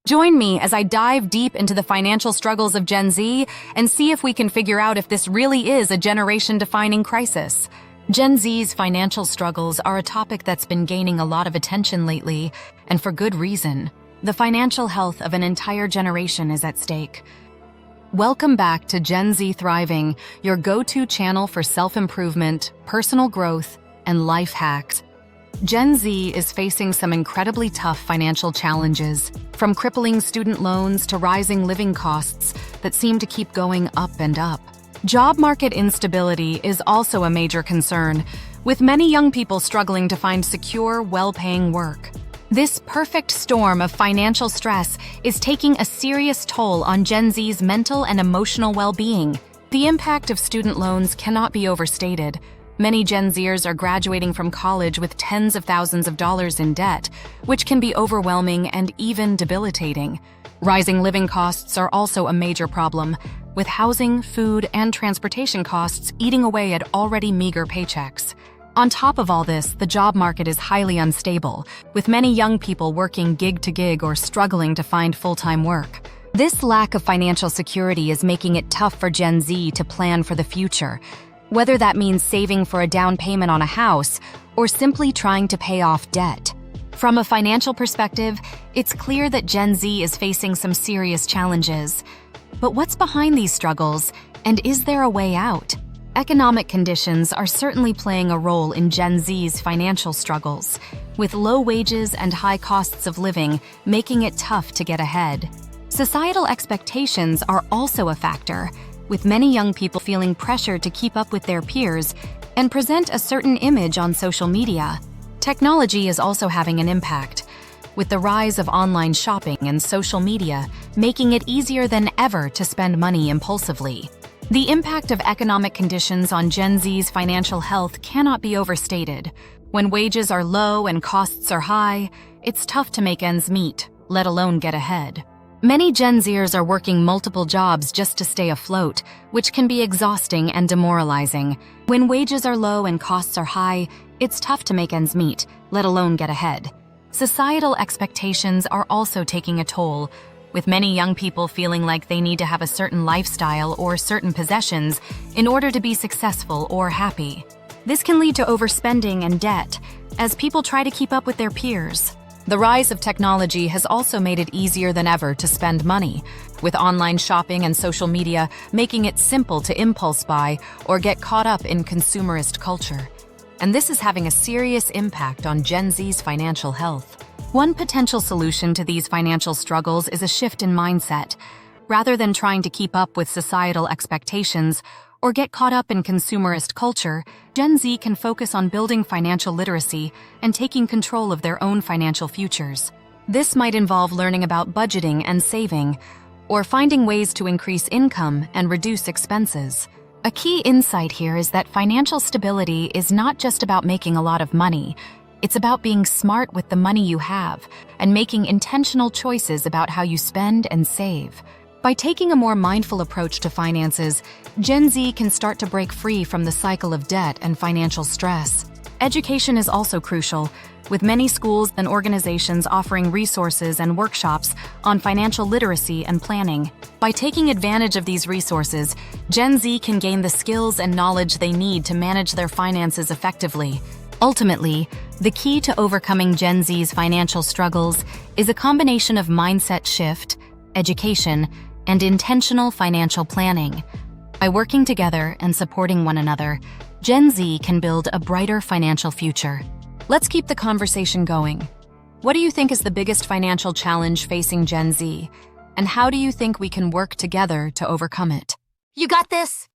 Join me as I dive deep into the financial struggles of Gen Z and see if we can figure out if this really is a generation-defining crisis. Gen Z's financial struggles are a topic that's been gaining a lot of attention lately, and for good reason. The financial health of an entire generation is at stake. Welcome back to Gen Z-Thriving, your go-to channel for self-improvement, personal growth, and life hacks. Gen Z is facing some incredibly tough financial challenges, from crippling student loans to rising living costs that seem to keep going up and up. Job market instability is also a major concern, with many young people struggling to find secure, well-paying work. This perfect storm of financial stress is taking a serious toll on Gen Z's mental and emotional well-being. The impact of student loans cannot be overstated. Many Gen Zers are graduating from college with tens of thousands of dollars in debt, which can be overwhelming and even debilitating. Rising living costs are also a major problem, with housing, food, and transportation costs eating away at already meager paychecks. On top of all this, the job market is highly unstable, with many young people working gig to gig or struggling to find full-time work. This lack of financial security is making it tough for Gen Z to plan for the future, whether that means saving for a down payment on a house or simply trying to pay off debt. From a financial perspective, it's clear that Gen Z is facing some serious challenges. But what's behind these struggles, and is there a way out? Economic conditions are certainly playing a role in Gen Z's financial struggles, with low wages and high costs of living making it tough to get ahead. Societal expectations are also a factor, with many young people feeling pressure to keep up with their peers and present a certain image on social media. Technology is also having an impact, with the rise of online shopping and social media making it easier than ever to spend money impulsively. The impact of economic conditions on Gen Z's financial health cannot be overstated. When wages are low and costs are high, it's tough to make ends meet, let alone get ahead. Many Gen Zers are working multiple jobs just to stay afloat, which can be exhausting and demoralizing. When wages are low and costs are high, it's tough to make ends meet, let alone get ahead. Societal expectations are also taking a toll, with many young people feeling like they need to have a certain lifestyle or certain possessions in order to be successful or happy. This can lead to overspending and debt, as people try to keep up with their peers. The rise of technology has also made it easier than ever to spend money, with online shopping and social media making it simple to impulse buy or get caught up in consumerist culture. And this is having a serious impact on Gen Z's financial health. One potential solution to these financial struggles is a shift in mindset. Rather than trying to keep up with societal expectations or get caught up in consumerist culture, Gen Z can focus on building financial literacy and taking control of their own financial futures. This might involve learning about budgeting and saving, or finding ways to increase income and reduce expenses. A key insight here is that financial stability is not just about making a lot of money. It's about being smart with the money you have and making intentional choices about how you spend and save. By taking a more mindful approach to finances, Gen Z can start to break free from the cycle of debt and financial stress. Education is also crucial, with many schools and organizations offering resources and workshops on financial literacy and planning. By taking advantage of these resources, Gen Z can gain the skills and knowledge they need to manage their finances effectively. Ultimately, the key to overcoming Gen Z's financial struggles is a combination of mindset shift, education, and intentional financial planning. By working together and supporting one another, Gen Z can build a brighter financial future. Let's keep the conversation going. What do you think is the biggest financial challenge facing Gen Z? And how do you think we can work together to overcome it? You got this!